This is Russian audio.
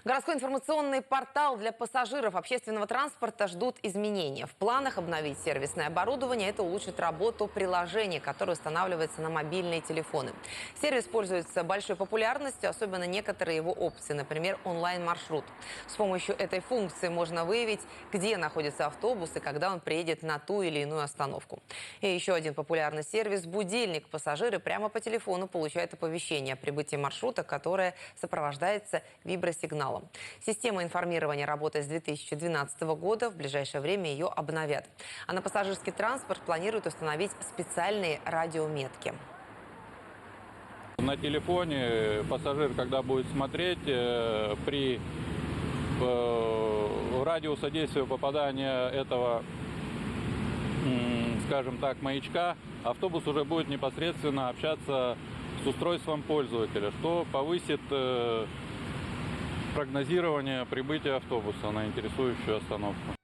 Городской информационный портал для пассажиров общественного транспорта ждут изменения. В планах обновить сервисное оборудование. Это улучшит работу приложения, которое устанавливается на мобильные телефоны. Сервис пользуется большой популярностью, особенно некоторые его опции, например, онлайн-маршрут. С помощью этой функции можно выявить, где находится автобус и когда он приедет на ту или иную остановку. И еще один популярный сервис – будильник. Пассажиры прямо по телефону получают оповещение о прибытии маршрута, которое сопровождается вибросигналом. Система информирования работает с 2012 года. В ближайшее время ее обновят. А на пассажирский транспорт планируют установить специальные радиометки. На телефоне пассажир, когда будет смотреть, при радиуса действия попадания этого, скажем так, маячка, автобус уже будет непосредственно общаться с устройством пользователя, что повысит прогнозирование прибытия автобуса на интересующую остановку.